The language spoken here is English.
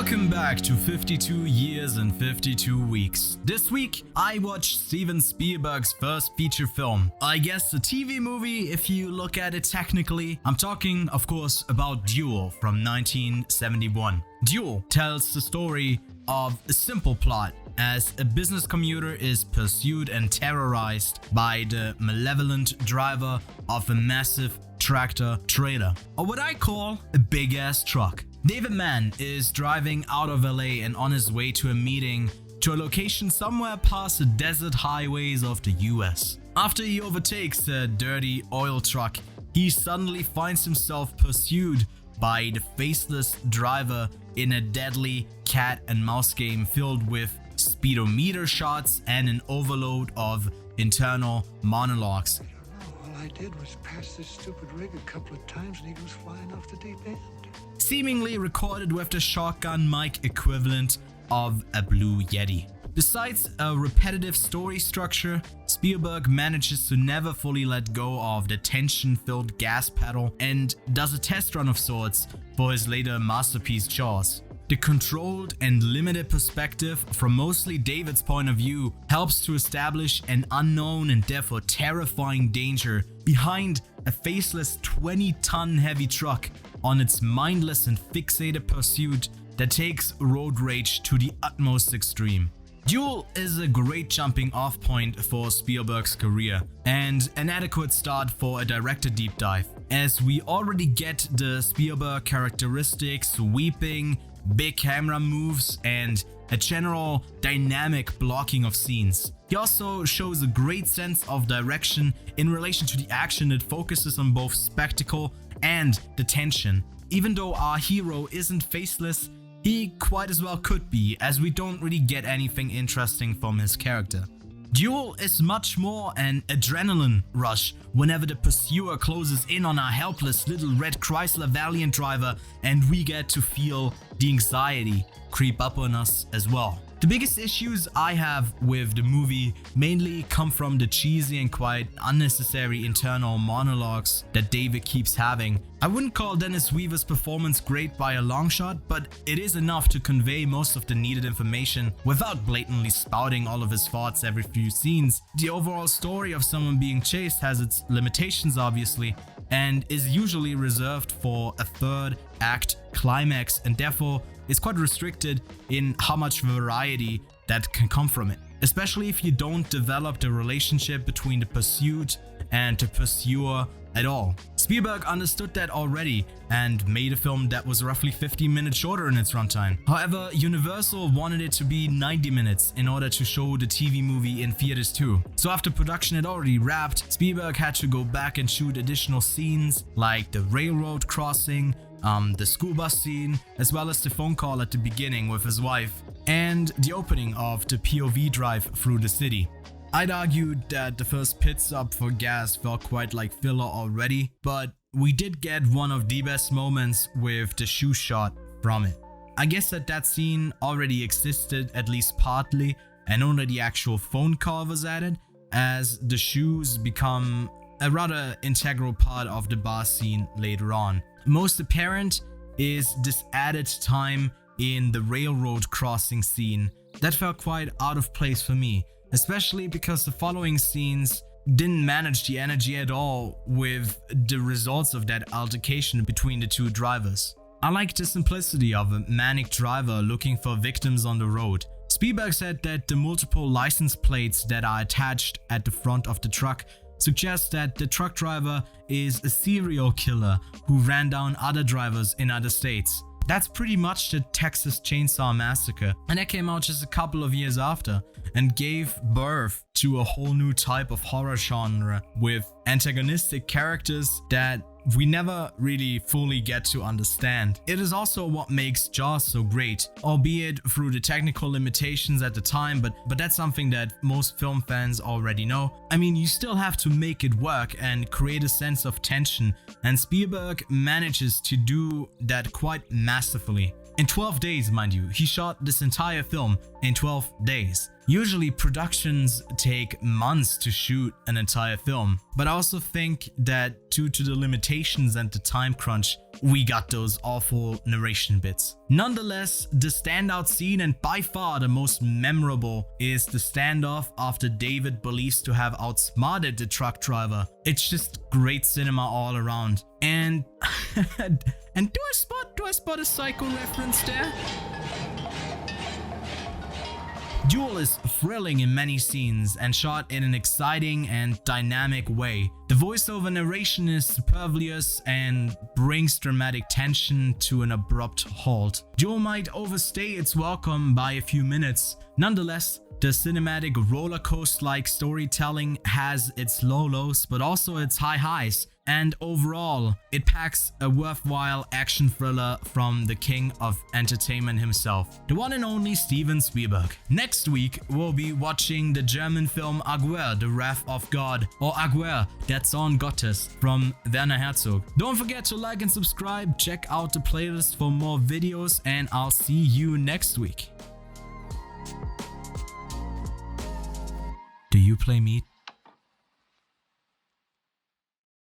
Welcome back to 52 Years and 52 Weeks. This week, I watched Steven Spielberg's first feature film. I guess a TV movie if you look at it technically. I'm talking, of course, about DUEL from 1971. DUEL tells the story of a simple plot as a business commuter is pursued and terrorized by the malevolent driver of a massive tractor trailer, or what I call a big-ass truck. David Mann is driving out of LA and on his way to a meeting to a location somewhere past the desert highways of the US. After he overtakes a dirty oil truck, he suddenly finds himself pursued by the faceless driver in a deadly cat and mouse game filled with speedometer shots and an overload of internal monologues. All I did was pass this stupid rig a couple of times and he goes flying off the deep end. Seemingly recorded with the shotgun mic equivalent of a Blue Yeti. Besides a repetitive story structure, Spielberg manages to never fully let go of the tension-filled gas pedal and does a test run of sorts for his later masterpiece Jaws. The controlled and limited perspective from mostly David's point of view helps to establish an unknown and therefore terrifying danger behind a faceless 20-ton heavy truck on its mindless and fixated pursuit that takes road rage to the utmost extreme. DUEL is a great jumping off point for Spielberg's career and an adequate start for a director deep dive, as we already get the Spielberg characteristics, sweeping, big camera moves and a general dynamic blocking of scenes. He also shows a great sense of direction in relation to the action that focuses on both spectacle and the tension. Even though our hero isn't faceless, he quite as well could be, as we don't really get anything interesting from his character. DUEL is much more an adrenaline rush whenever the pursuer closes in on our helpless little red Chrysler Valiant driver, and we get to feel the anxiety creep up on us as well. The biggest issues I have with the movie mainly come from the cheesy and quite unnecessary internal monologues that David keeps having. I wouldn't call Dennis Weaver's performance great by a long shot, but it is enough to convey most of the needed information without blatantly spouting all of his thoughts every few scenes. The overall story of someone being chased has its limitations obviously, and is usually reserved for a third act climax, and therefore is quite restricted in how much variety that can come from it, especially if you don't develop the relationship between the pursued and the pursuer at all. Spielberg understood that already and made a film that was roughly 15 minutes shorter in its runtime. However, Universal wanted it to be 90 minutes in order to show the TV movie in theaters too. So after production had already wrapped, Spielberg had to go back and shoot additional scenes like the railroad crossing, the school bus scene, as well as the phone call at the beginning with his wife, and the opening of the POV drive through the city. I'd argued that the first pit stop for gas felt quite like filler already, but we did get one of the best moments with the shoe shot from it. I guess that scene already existed at least partly, and only the actual phone call was added, as the shoes become a rather integral part of the bar scene later on. Most apparent is this added time in the railroad crossing scene that felt quite out of place for me, especially because the following scenes didn't manage the energy at all with the results of that altercation between the two drivers. I like the simplicity of a manic driver looking for victims on the road. Spielberg said that the multiple license plates that are attached at the front of the truck suggest that the truck driver is a serial killer who ran down other drivers in other states. That's pretty much the Texas Chainsaw Massacre, and that came out just a couple of years after and gave birth to a whole new type of horror genre with antagonistic characters that we never really fully get to understand. It is also what makes Jaws so great, albeit through the technical limitations at the time, but that's something that most film fans already know. I mean, you still have to make it work and create a sense of tension, and Spielberg manages to do that quite masterfully. In 12 days, mind you, he shot this entire film in 12 days. Usually productions take months to shoot an entire film, but I also think that due to the limitations and the time crunch, we got those awful narration bits. Nonetheless, the standout scene and by far the most memorable is the standoff after David believes to have outsmarted the truck driver. It's just great cinema all around. And and do I spot a Psycho reference there? Duel is thrilling in many scenes and shot in an exciting and dynamic way. The voiceover narration is superfluous and brings dramatic tension to an abrupt halt. Duel might overstay its welcome by a few minutes. Nonetheless, the cinematic rollercoaster-like storytelling has its low lows but also its high highs, and overall, it packs a worthwhile action thriller from the king of entertainment himself, the one and only Steven Spielberg. Next week, we'll be watching the German film Aguirre, The Wrath of God, or Aguirre, Der Zorn Gottes, from Werner Herzog. Don't forget to like and subscribe, check out the playlist for more videos, and I'll see you next week. Do you play meat?